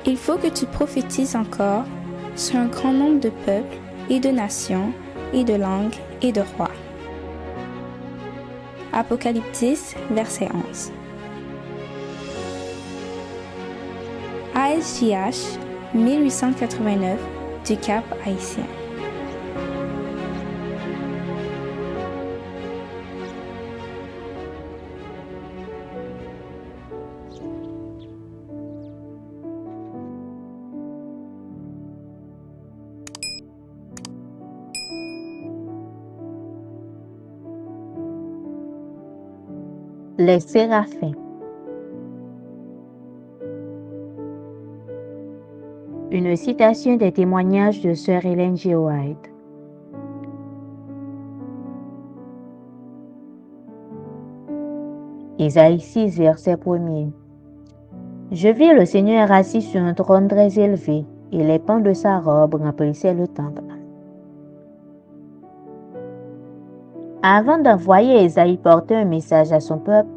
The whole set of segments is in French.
Il faut que tu prophétises encore sur un grand nombre de peuples et de nations et de langues et de rois. Apocalypse 10, verset 11. ASJH 1889 du Cap Haïtien. Les séraphins. Une citation des témoignages de Sœur Ellen G. White. Isaïe 6, verset 1er. Je vis le Seigneur assis sur un trône très élevé, et les pans de sa robe remplissaient le temple. Avant d'envoyer Isaïe porter un message à son peuple,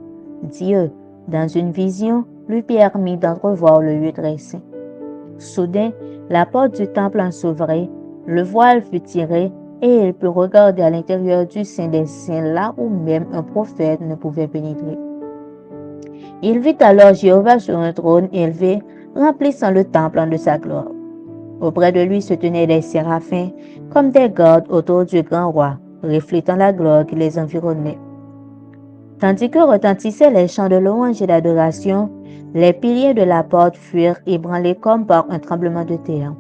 Dieu, dans une vision, lui permit d'entrevoir le lieu très saint. Soudain, la porte du temple en s'ouvrit, le voile fut tiré, et il put regarder à l'intérieur du Saint des Saints, là où même un prophète ne pouvait pénétrer. Il vit alors Jéhovah sur un trône élevé, remplissant le temple de sa gloire. Auprès de lui se tenaient des séraphins, comme des gardes autour du grand roi, reflétant la gloire qui les environnait. Tandis que retentissaient les chants de louange et d'adoration, les piliers de la porte furent ébranlés comme par un tremblement de terre.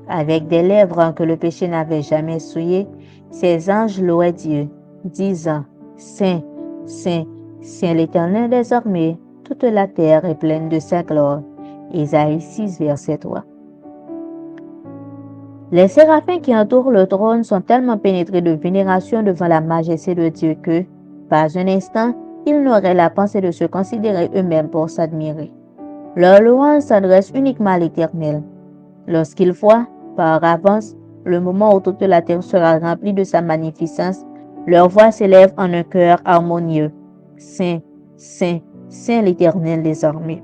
Avec des lèvres que le péché n'avait jamais souillées, ces anges louaient Dieu, disant « Saint, Saint, Saint l'Éternel des armées, toute la terre est pleine de sa gloire. » Isaïe 6, verset 3. Les séraphins qui entourent le trône sont tellement pénétrés de vénération devant la majesté de Dieu que, pas un instant, ils n'auraient la pensée de se considérer eux-mêmes pour s'admirer. Leur louange s'adresse uniquement à l'Éternel. Lorsqu'ils voient, par avance, le moment où toute la terre sera remplie de sa magnificence, leur voix s'élève en un chœur harmonieux. Saint, Saint, Saint l'Éternel des armées.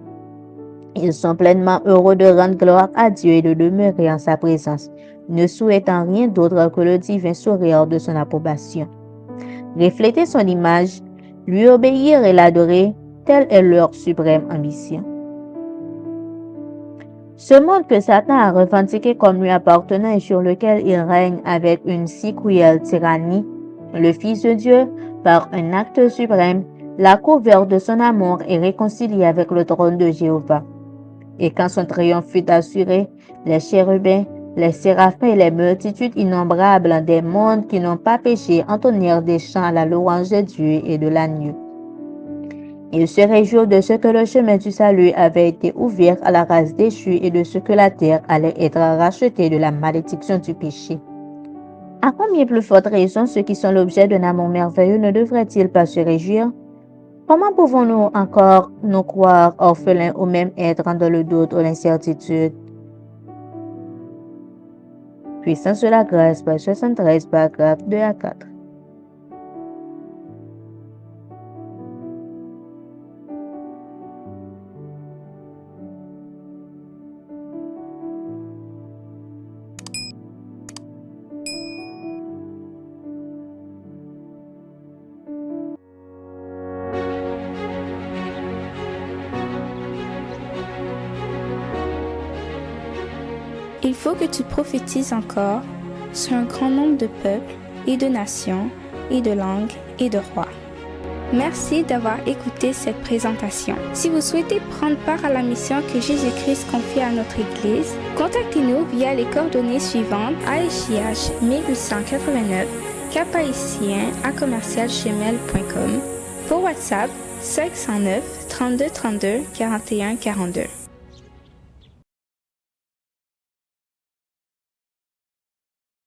Ils sont pleinement heureux de rendre gloire à Dieu et de demeurer en sa présence, ne souhaitant rien d'autre que le divin sourire de son approbation. Refléter son image, lui obéir et l'adorer, telle est leur suprême ambition. Ce monde que Satan a revendiqué comme lui appartenant et sur lequel il règne avec une si cruelle tyrannie, le Fils de Dieu, par un acte suprême, l'a couvert de son amour et réconcilié avec le trône de Jéhovah. Et quand son triomphe fut assuré, les chérubins, les séraphins et les multitudes innombrables des mondes qui n'ont pas péché entonnèrent des chants à la louange de Dieu et de l'agneau. Ils se réjouirent de ce que le chemin du salut avait été ouvert à la race déchue et de ce que la terre allait être rachetée de la malédiction du péché. À combien plus forte raison ceux qui sont l'objet d'un amour merveilleux ne devraient-ils pas se réjouir? Comment pouvons-nous encore nous croire orphelins ou même être dans le doute ou l'incertitude? Puissance de la grâce, page 73, paragraphe 2 à 4. Il faut que tu prophétises encore sur un grand nombre de peuples et de nations et de langues et de rois. Merci d'avoir écouté cette présentation. Si vous souhaitez prendre part à la mission que Jésus-Christ confie à notre Église, contactez-nous via les coordonnées suivantes: ASJH 1889, caphaïtien@gmail.com, pour WhatsApp 509 32 32 41 42.